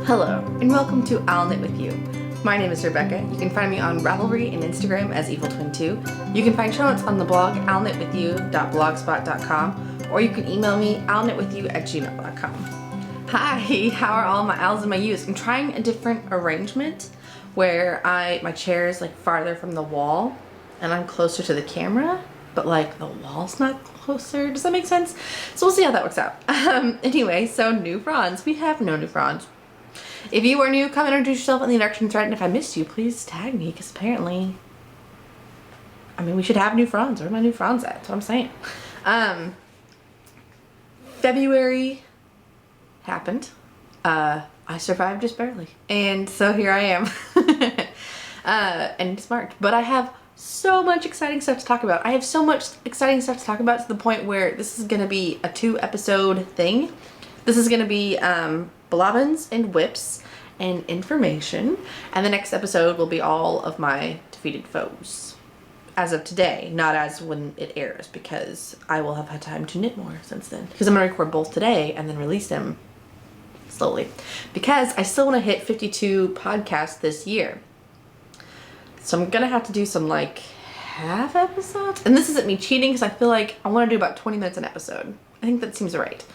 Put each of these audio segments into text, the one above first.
Hello, and welcome to I'll Knit With You. My name is Rebecca. You can find me on Ravelry and Instagram as EvilTwin2. You can find show notes on the blog illknitwithyou.blogspot.com, or you can email me illknitwithyou@gmail.com. Hi, how are all my owls and my yous? I'm trying a different arrangement where my chair is like farther from the wall and I'm closer to the camera, but like the wall's not closer. Does that make sense? So we'll see how that works out. Anyway, so new fronds. We have no new fronds. If you are new, come introduce yourself in the introduction thread, and if I missed you, please tag me, because apparently, we should have new fronds. Where are my new fronds at? That's what I'm saying. February happened. I survived just barely. And so here I am. And it's March. But I have so much exciting stuff to talk about. I have so much exciting stuff to talk about to the point where this is going to be a 2-episode thing. This is going to be blobbins and whips and information, and the next episode will be all of my defeated foes as of today, not as when it airs, because I will have had time to knit more since then, because I'm going to record both today and then release them slowly, because I still want to hit 52 podcasts this year. So I'm gonna have to do some like half episodes, and this isn't me cheating because I feel like I want to do about 20 minutes an episode. I think that seems right.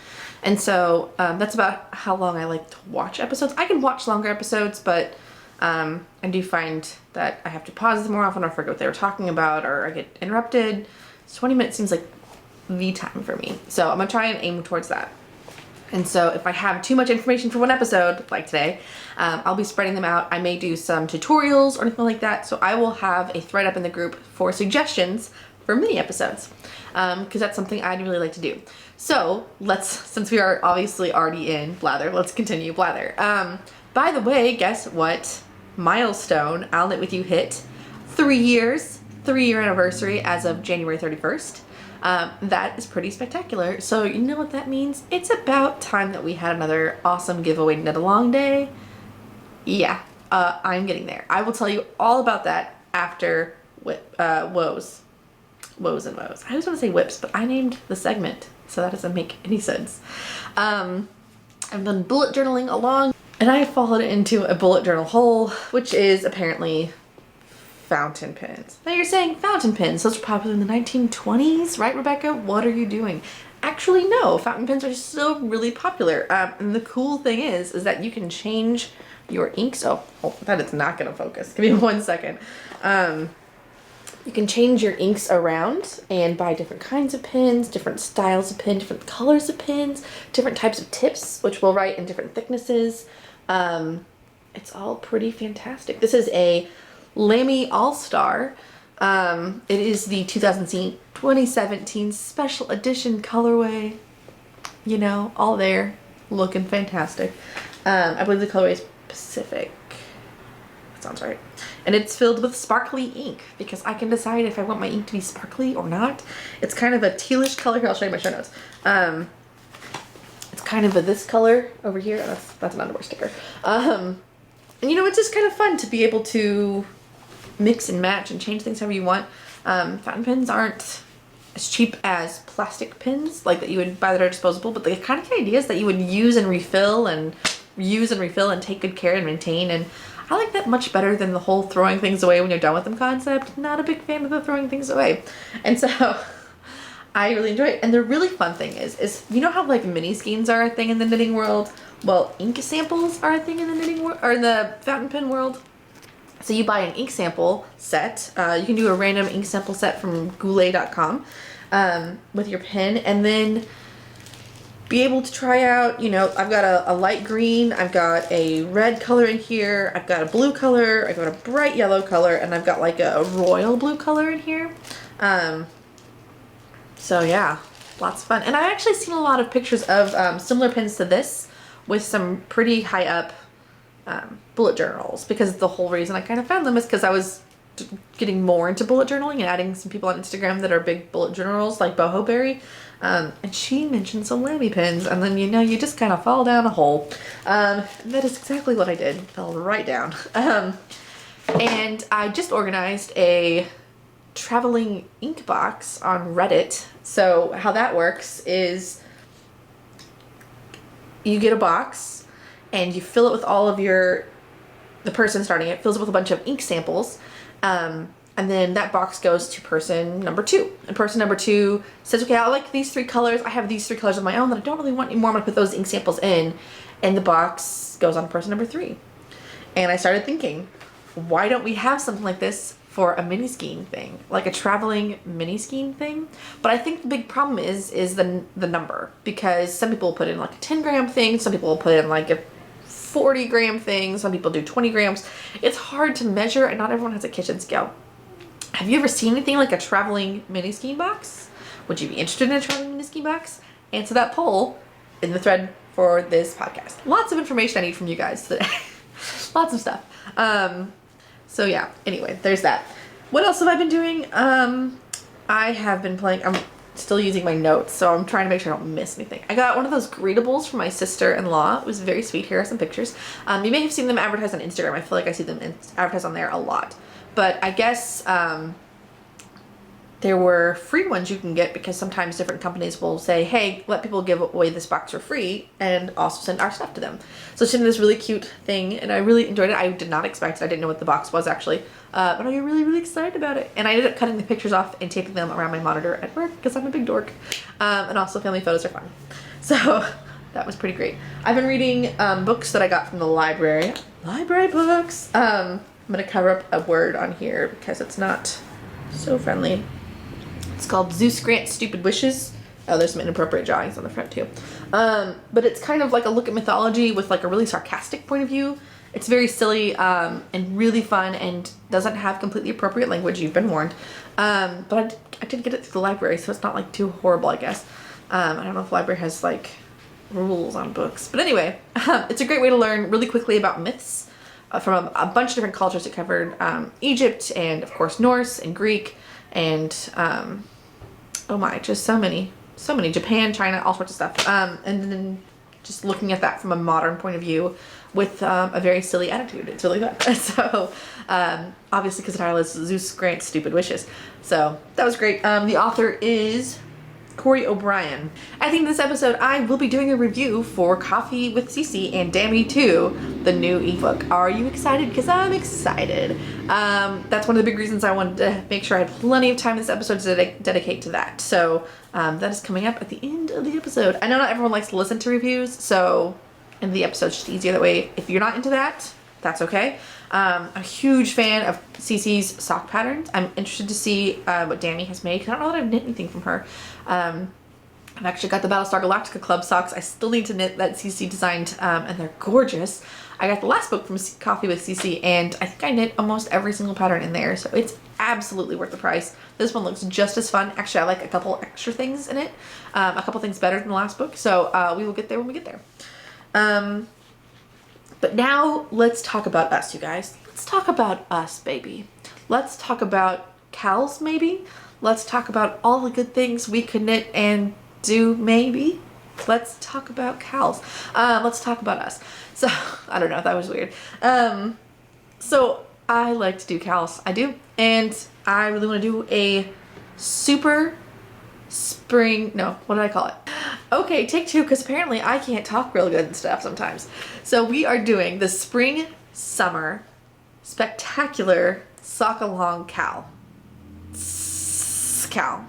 And so that's about how long I like to watch episodes. I can watch longer episodes, but I do find that I have to pause them more often, or forget what they were talking about, or I get interrupted. So 20 minutes seems like the time for me. So I'm gonna try and aim towards that. And so if I have too much information for one episode, like today, I'll be spreading them out. I may do some tutorials or anything like that. So I will have a thread up in the group for suggestions for mini episodes, because that's something I'd really like to do. So since we are obviously already in blather, let's continue blather. By the way, guess what milestone I'll Knit With You hit? 3 years, 3-year anniversary as of January 31st. That is pretty spectacular. So you know what that means? It's about time that we had another awesome giveaway knit along day. Yeah, I'm getting there. I will tell you all about that after woes. Woes and woes. I always want to say whips, but I named the segment, so that doesn't make any sense. I've been bullet journaling along, and I followed into a bullet journal hole, which is apparently fountain pens. Now you're saying fountain pens, those are popular in the 1920s, right, Rebecca? What are you doing? Actually, no, fountain pens are still really popular. And the cool thing is that you can change your inks. Oh, that is not gonna focus. Give me 1 second. You can change your inks around and buy different kinds of pens, different styles of pen, different colors of pens, different types of tips, which will write in different thicknesses. It's all pretty fantastic. This is a Lamy All-Star. It is the 2017 special edition colorway. You know, all there, looking fantastic. I believe the colorway is Pacific. That sounds right. And it's filled with sparkly ink, because I can decide if I want my ink to be sparkly or not. It's kind of a tealish color. Here, I'll show you my show notes. It's kind of this color over here. That's an underwear sticker. And you know, it's just kind of fun to be able to mix and match and change things however you want. Fountain pens aren't as cheap as plastic pens, like that you would buy that are disposable, but the kind of ideas that you would use and refill and take good care and maintain, and I like that much better than the whole throwing things away when you're done with them concept. Not a big fan of the throwing things away. And so I really enjoy it. And the really fun thing is you know how like mini skeins are a thing in the knitting world? Well, ink samples are a thing in the knitting world, or in the fountain pen world. So you buy an ink sample set. You can do a random ink sample set from goulet.com with your pen, and then be able to try out, you know, I've got a light green, I've got a red color in here, I've got a blue color, I've got a bright yellow color, and I've got like a royal blue color in here. So yeah, lots of fun. And I've actually seen a lot of pictures of similar pens to this with some pretty high up bullet journals, because the whole reason I kind of found them is because I was getting more into bullet journaling and adding some people on Instagram that are big bullet journals, like Boho Berry, and she mentioned some Lamy pens, and then you know, you just kind of fall down a hole. That is exactly what I did, fell right down. And I just organized a traveling ink box on Reddit. So how that works is you get a box and you fill it with all of the person starting it fills it with a bunch of ink samples. And then that box goes to person number 2. And person number 2 says, okay, I like these 3 colors. I have these 3 colors of my own that I don't really want anymore. I'm gonna put those ink samples in. And the box goes on to person number 3. And I started thinking, why don't we have something like this for a mini skiing thing? Like a traveling mini skiing thing? But I think the big problem is the number. Because some people put in like a 10-gram thing. Some people put in like a 40-gram thing. Some people do 20 grams. It's hard to measure, and not everyone has a kitchen scale. Have you ever seen anything like a traveling mini skiing box? Would you be interested in a traveling mini skiing box? Answer that poll in the thread for this podcast. Lots of information I need from you guys today. Lots of stuff. So yeah, anyway, there's that. What else have I been doing? I have been playing, I'm still using my notes, so I'm trying to make sure I don't miss anything. I got one of those greetables from my sister-in-law. It was very sweet. Here are some pictures. You may have seen them advertised on Instagram. I feel like I see them advertised on there a lot. But I guess there were free ones you can get, because sometimes different companies will say, hey, let people give away this box for free and also send our stuff to them. So she sent this really cute thing, and I really enjoyed it. I did not expect it. I didn't know what the box was actually, but I got really, really excited about it. And I ended up cutting the pictures off and taping them around my monitor at work because I'm a big dork. And also family photos are fun. So that was pretty great. I've been reading books that I got from the library. Library books. I'm going to cover up a word on here because it's not so friendly. It's called Zeus Grants Stupid Wishes. Oh, there's some inappropriate drawings on the front too. But it's kind of like a look at mythology with like a really sarcastic point of view. It's very silly and really fun, and doesn't have completely appropriate language. You've been warned. But I did get it through the library, so it's not like too horrible, I guess. I don't know if the library has like rules on books. But anyway, it's a great way to learn really quickly about myths from a bunch of different cultures. It covered Egypt and of course Norse and Greek and oh my, just so many, Japan, China, all sorts of stuff. And then just looking at that from a modern point of view with a very silly attitude. It's really fun. So obviously because the title is Zeus Grants Stupid Wishes. So that was great. The author is Corey O'Brien. I think this episode I will be doing a review for Coffee with Sssso and Dammy 2, the new ebook. Are you excited? Because I'm excited. That's one of the big reasons I wanted to make sure I had plenty of time this episode to dedicate to that. So that is coming up at the end of the episode. I know not everyone likes to listen to reviews, so in the episode's just easier that way. If you're not into that, that's okay. I'm a huge fan of Ssso's sock patterns. I'm interested to see what Dammy has made, because I don't know that I've knit anything from her. I've actually got the Battlestar Galactica Club socks. I still need to knit that Sssso designed, and they're gorgeous. I got the last book from Coffee with Sssso, and I think I knit almost every single pattern in there, so it's absolutely worth the price. This one looks just as fun. Actually, I like a couple extra things in it, a couple things better than the last book, so we will get there when we get there. But now let's talk about us, you guys. Let's talk about us, baby. Let's talk about cows, maybe. Let's talk about all the good things we could knit and do, maybe. Let's talk about cows. Let's talk about us. So, I don't know, that was weird. So I like to do cows. I do. And I really want to do a super spring, no, what did I call it? Okay, take 2, because apparently I can't talk real good and stuff sometimes. So we are doing the spring summer spectacular sock along cowl. Cowl.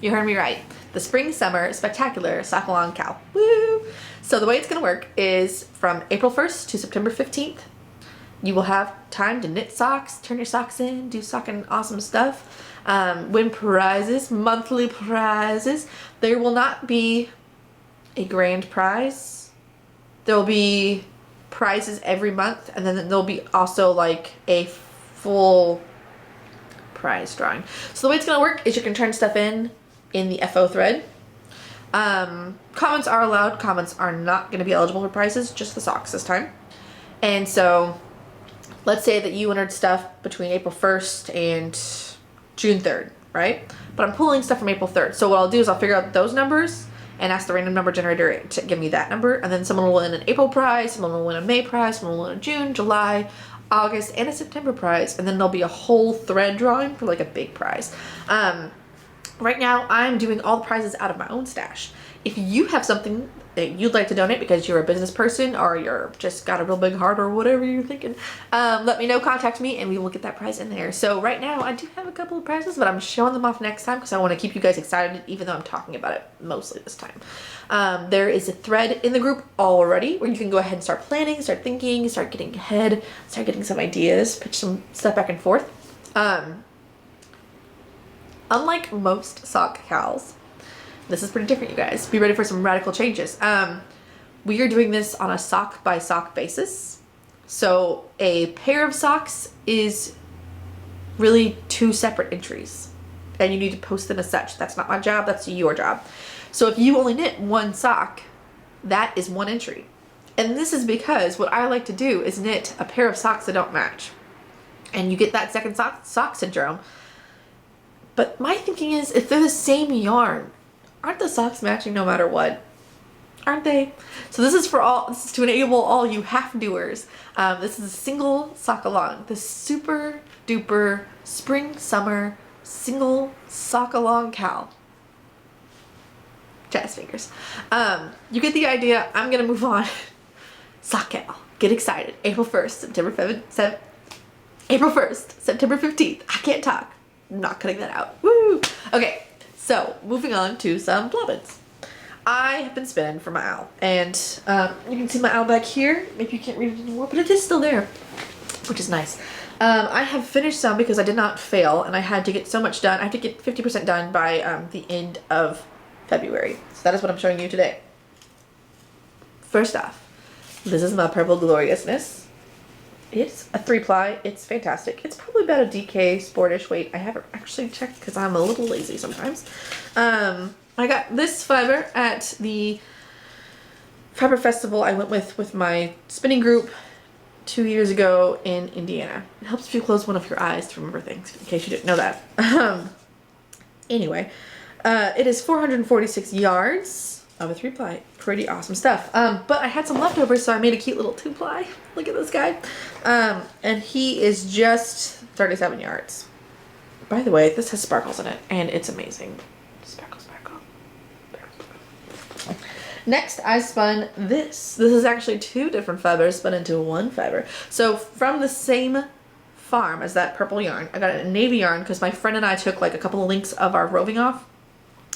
You heard me right. The spring summer spectacular sock along cowl. Woo! So the way it's gonna work is from April 1st to September 15th. You will have time to knit socks, turn your socks in, do socking awesome stuff. Win prizes, monthly prizes. There will not be a grand prize. There will be prizes every month, and then there'll be also like a full prize drawing. So the way it's gonna work is you can turn stuff in the FO thread. Comments are allowed. Comments are not gonna be eligible for prizes, just the socks this time. And so let's say that you entered stuff between April 1st and June 3rd, right? But I'm pulling stuff from April 3rd. So what I'll do is I'll figure out those numbers and ask the random number generator to give me that number. And then someone will win an April prize, someone will win a May prize, someone will win a June, July, August, and a September prize. And then there'll be a whole thread drawing for like a big prize. Right now I'm doing all the prizes out of my own stash. If you have something you'd like to donate because you're a business person or you're just got a real big heart or whatever you're thinking, let me know, contact me, and we will get that prize in there. So right now I do have a couple of prizes, but I'm showing them off next time because I want to keep you guys excited, even though I'm talking about it mostly this time. There is a thread in the group already where you can go ahead and start planning, start thinking, start getting ahead, start getting some ideas, pitch some stuff back and forth. Unlike most sock cals, this is pretty different, you guys. Be ready for some radical changes. We are doing this on a sock by sock basis. So a pair of socks is really 2 separate entries, and you need to post them as such. That's not my job, that's your job. So if you only knit 1 sock, that is 1 entry. And this is because what I like to do is knit a pair of socks that don't match. And you get that second sock syndrome. But my thinking is, if they're the same yarn, aren't the socks matching no matter what? Aren't they? So this is to enable all you half doers. This is a single sock along. The super duper spring summer single sock along cal. Jazz fingers. You get the idea. I'm gonna move on. Sock cal. Get excited. April 1st, April 1st, September 15th. I can't talk. I'm not cutting that out. Woo! Okay. So, moving on to some blobbins. I have been spinning for my owl, and you can see my owl back here. Maybe you can't read it anymore, but it is still there, which is nice. I have finished some because I did not fail, and I had to get so much done. I had to get 50% done by the end of February. So that is what I'm showing you today. First off, this is my Purple Gloriousness. It's a 3-ply. It's fantastic. It's probably about a DK sportish weight. I haven't actually checked because I'm a little lazy sometimes. I got this fiber at the fiber festival I went with my spinning group 2 years ago in Indiana. It helps if you close one of your eyes to remember things, in case you didn't know that. Anyway, it is 446 yards of a 3-ply. Pretty awesome stuff. But I had some leftovers, so I made a cute little 2-ply. Look at this guy. And he is just 37 yards. By the way, this has sparkles in it, and it's amazing. Sparkle, sparkle. Next, I spun this. This is actually 2 different fibers spun into 1 fiber. So from the same farm as that purple yarn, I got a navy yarn because my friend and I took like a couple of links of our roving off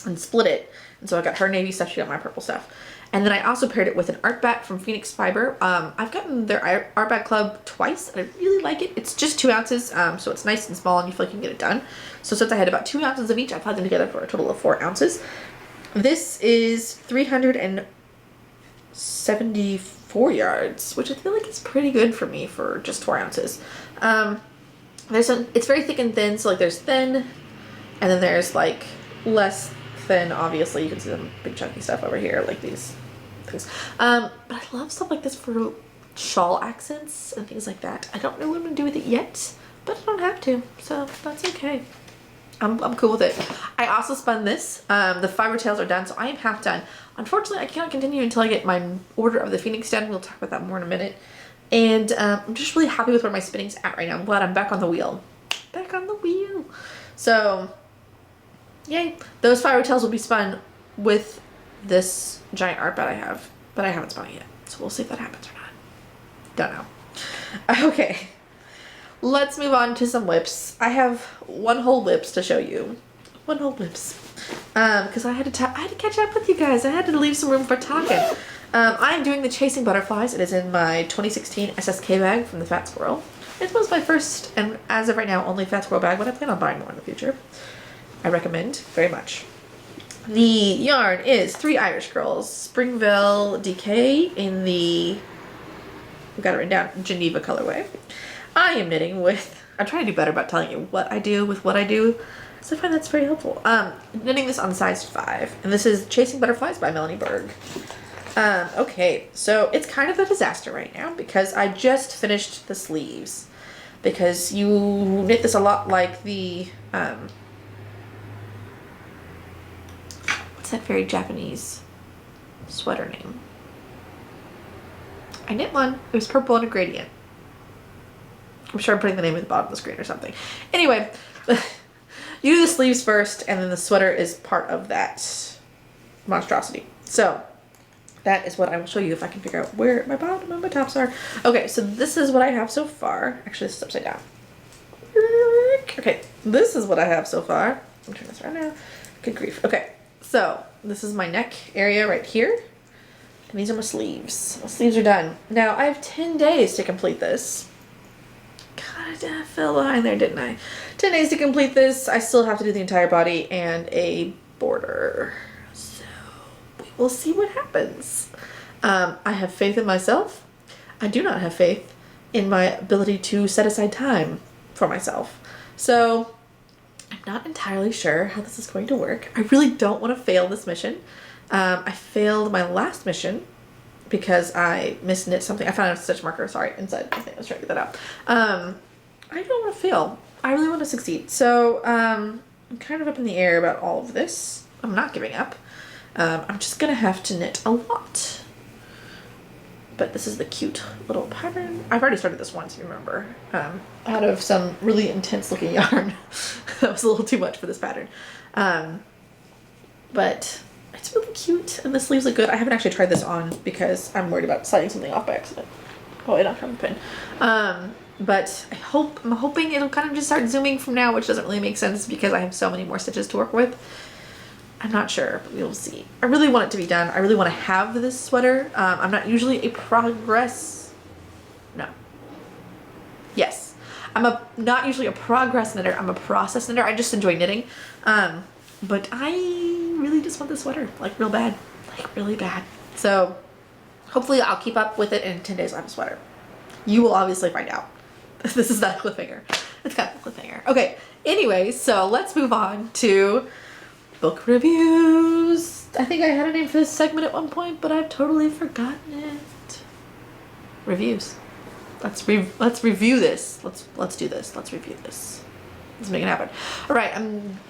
and split it. And so I got her navy stuff, she got my purple stuff. And then I also paired it with an art bat from Phoenix Fiber. I've gotten their art bat club twice, and I really like it. It's just 2 ounces, so it's nice and small, and you feel like you can get it done. So since I had about 2 ounces of each, I applied them together for a total of 4 ounces. This is 374 yards, which I feel like is pretty good for me for just 4 ounces. It's very thick and thin, so like there's thin, and then there's like less thin. Obviously you can see some big chunky stuff over here, like these things. But I love stuff like this for shawl accents and things like that. I don't know what I'm gonna do with it yet, but I don't have to, so that's okay. I'm cool with it. I also spun this. The fiber tails are done, so I am half done. Unfortunately, I cannot continue until I get my order of the Phoenix done. We'll talk about that more in a minute. And I'm just really happy with where my spinning's at right now. I'm glad I'm back on the wheel. Back on the wheel. So, yay. Those fiber tails will be spun with this giant art bat I have, but I haven't spun it yet. So we'll see if that happens or not. Don't know. Okay. Let's move on to some whips. I have 1 whole whips to show you. 1 whole whips. Because I had to catch up with you guys. I had to leave some room for talking. I'm doing the Chasing Butterflies. It is in my 2016 SSK bag from the Fat Squirrel. It was my first, and as of right now, only Fat Squirrel bag, but I plan on buying more in the future. I recommend very much. The yarn is 3 Irish Girls, Springville DK in the, we got it written down, Geneva colorway. I am knitting with, I'm trying to do better about telling you what I do with what I do, so I find that's very helpful. Knitting this on size 5, and this is Chasing Butterflies by Melanie Berg. Okay, so it's kind of a disaster right now because I just finished the sleeves, because you knit this a lot like the, what's that very Japanese sweater name? I knit one, it was purple and a gradient. I'm sure I'm putting the name at the bottom of the screen or something. Anyway, you do the sleeves first, and then the sweater is part of that monstrosity. So, that is what I will show you if I can figure out where my bottom and my tops are. Okay, so this is what I have so far. Actually, this is upside down. Okay, this is what I have so far. I'm turning this around now. Good grief. Okay, so this is my neck area right here. And these are my sleeves. My sleeves are done. Now, I have 10 days to complete this. God, I fell behind there, didn't I? 10 days to complete this. I still have to do the entire body and a border. So, we'll see what happens. I have faith in myself. I do not have faith in my ability to set aside time for myself. So, I'm not entirely sure how this is going to work. I really don't want to fail this mission. I failed my last mission because I misknit something. I found a stitch marker, sorry, inside. Okay, let's try to get that out. I don't want to fail. I really want to succeed. So, I'm kind of up in the air about all of this. I'm not giving up. I'm just gonna have to knit a lot. But this is the cute little pattern. I've already started this once, if you remember. Out of some really intense looking yarn. That was a little too much for this pattern. But it's really cute and the sleeves look good. I haven't actually tried this on because I'm worried about sliding something off by accident. Oh, I don't have a pin. But I'm hoping it'll kind of just start zooming from now, which doesn't really make sense because I have so many more stitches to work with. I'm not sure, but we'll see. I really want it to be done. I really want to have this sweater. I'm not usually a Yes. I'm not usually a progress knitter. I'm a process knitter. I just enjoy knitting. But I really just want this sweater, like real bad, like really bad. So hopefully I'll keep up with it and in 10 days I'll have a sweater. You will obviously find out. This is not a cliffhanger. It's kind of a cliffhanger. Okay, anyway, so let's move on to book reviews. I think I had a name for this segment at one point, but I've totally forgotten it. Reviews. Let's review this. Let's do this. Let's review this. Let's make it happen. All right,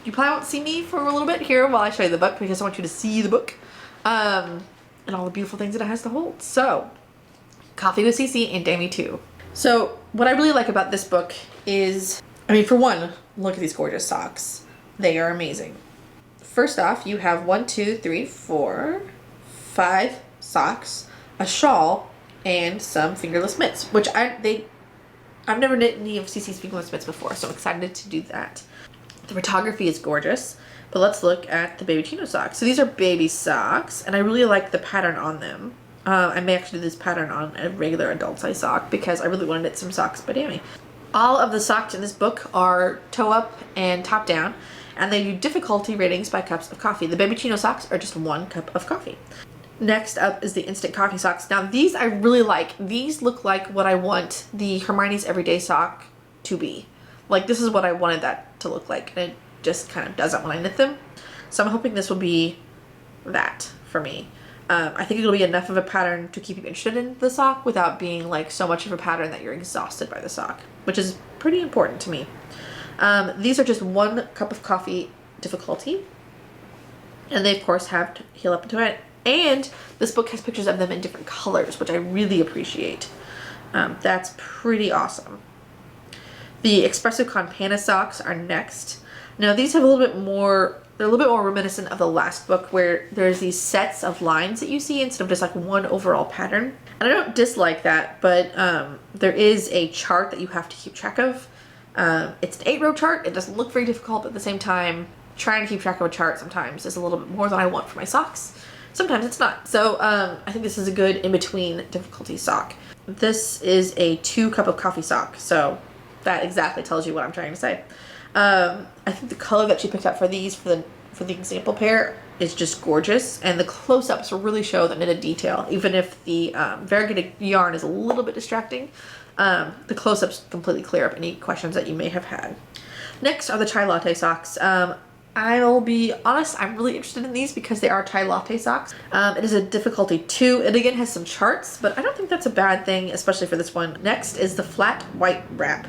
you probably won't see me for a little bit here while I show you the book because I want you to see the book and all the beautiful things that it has to hold. So, Coffee with Cece and Damie 2. So, what I really like about this book is, I mean, for one, look at these gorgeous socks. They are amazing. First off, you have 5 socks, a shawl, and some fingerless mitts, which I've never knit any of Cece's fingerless mitts before, so I'm excited to do that. The photography is gorgeous, but let's look at the baby chino socks. So these are baby socks, and I really like the pattern on them. I may actually do this pattern on a regular adult size sock because I really want to knit some socks by Damie. All of the socks in this book are toe up and top down, and they do difficulty ratings by cups of coffee. The baby chino socks are just 1 cup of coffee. Next up is the instant coffee socks. Now these I really like. These look like what I want the Hermione's Everyday sock to be. Like this is what I wanted that to look like, and it just kind of doesn't when I knit them. So I'm hoping this will be that for me. I think it'll be enough of a pattern to keep you interested in the sock without being like so much of a pattern that you're exhausted by the sock, which is pretty important to me. These are just 1 cup of coffee difficulty, and they of course have to heel up into it. And this book has pictures of them in different colors, which I really appreciate. That's pretty awesome. The Espresso Campana socks are next. Now these have a little bit more, they're a little bit more reminiscent of the last book where there's these sets of lines that you see instead of just like 1 overall pattern. And I don't dislike that, but there is a chart that you have to keep track of. It's an 8-row chart. It doesn't look very difficult, but at the same time, trying to keep track of a chart sometimes is a little bit more than I want for my socks. Sometimes it's not. So I think this is a good in-between difficulty sock. This is a 2 cup of coffee sock. So that exactly tells you what I'm trying to say. I think the color that she picked up for these, for the example pair, is just gorgeous. And the close-ups really show the knitted detail. Even if the variegated yarn is a little bit distracting, the close-ups completely clear up any questions that you may have had. Next are the chai latte socks. I'll be honest, I'm really interested in these because they are chai latte socks. It is a difficulty 2. It again has some charts, but I don't think that's a bad thing, especially for this one. Next is the flat white wrap.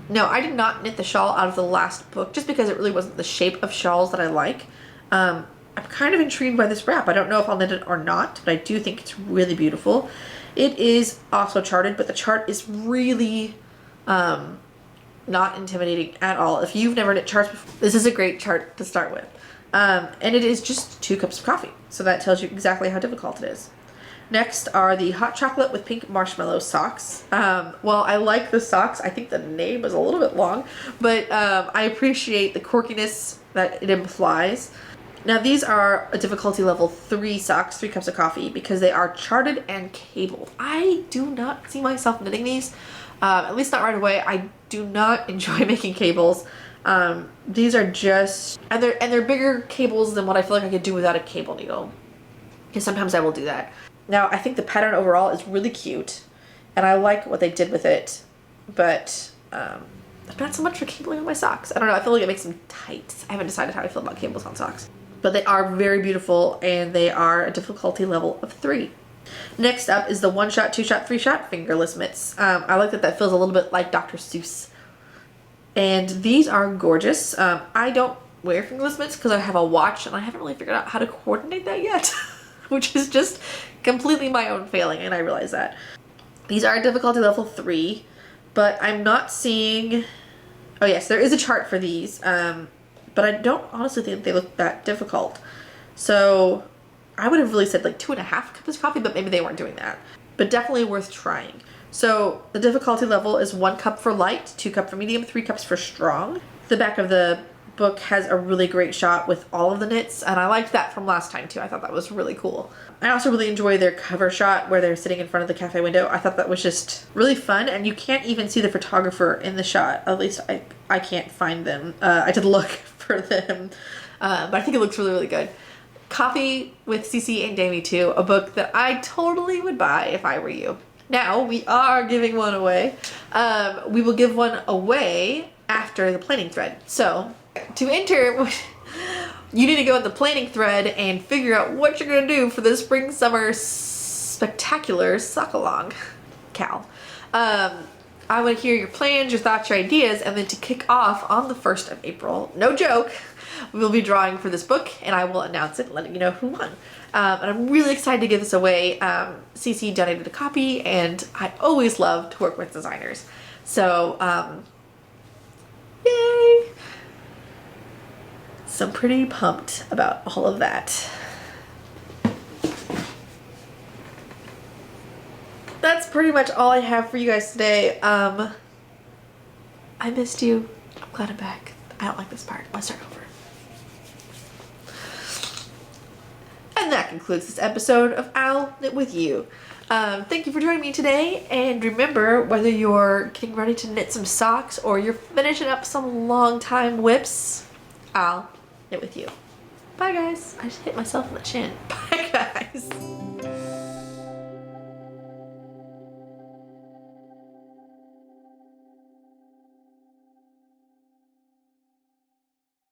No, I did not knit the shawl out of the last book just because it really wasn't the shape of shawls that I like. I'm kind of intrigued by this wrap. I don't know if I'll knit it or not, but I do think it's really beautiful. It is also charted, but the chart is really not intimidating at all. If you've never knit charts before, this is a great chart to start with. And it is just 2 cups of coffee. So that tells you exactly how difficult it is. Next are the hot chocolate with pink marshmallow socks. Well, I like the socks. I think the name is a little bit long, but I appreciate the quirkiness that it implies. Now these are a difficulty level 3 socks, 3 cups of coffee, because they are charted and cabled. I do not see myself knitting these, at least not right away. I do not enjoy making cables. These are just, and they're bigger cables than what I feel like I could do without a cable needle. Because sometimes I will do that. Now, I think the pattern overall is really cute, and I like what they did with it, but not so much for cabling on my socks. I don't know, I feel like it makes them tight. I haven't decided how I feel about cables on socks. But they are very beautiful, and they are a difficulty level of 3. Next up is the 1-shot, 2-shot, 3-shot fingerless mitts. I like that feels a little bit like Dr. Seuss. And these are gorgeous. I don't wear fingerless mitts because I have a watch, and I haven't really figured out how to coordinate that yet. Which is just completely my own failing, and I realize that. These are difficulty level 3, but I'm not seeing... Oh yes, there is a chart for these, but I don't honestly think they look that difficult. So I would have really said like 2.5 cups of coffee, but maybe they weren't doing that. But definitely worth trying. So the difficulty level is 1 cup for light, 2 cups for medium, 3 cups for strong. The back of the book has a really great shot with all of the knits, and I liked that from last time too. I thought that was really cool. I also really enjoy their cover shot where they're sitting in front of the cafe window. I thought that was just really fun, and you can't even see the photographer in the shot. At least I can't find them. I did look for them, but I think it looks really, really good. Coffee with Sssso and Davy too, a book that I totally would buy if I were you. Now we are giving one away. We will give one away after the planning thread. So to enter, you need to go in the planning thread and figure out what you're gonna do for the spring summer spectacular suck along, Cal. I want to hear your plans, your thoughts, your ideas, and then to kick off on the 1st of April, no joke, we'll be drawing for this book, and I will announce it, letting you know who won. And I'm really excited to give this away. Sssso donated a copy, and I always love to work with designers. So, yay! So I'm pretty pumped about all of that. That's pretty much all I have for you guys today. I missed you. I'm glad I'm back. I don't like this part. Let's start over. And that concludes this episode of I'll Knit With You. Thank you for joining me today, and remember, whether you're getting ready to knit some socks or you're finishing up some long time whips, I'll knit with you. Bye guys. I just hit myself in the chin. Bye guys.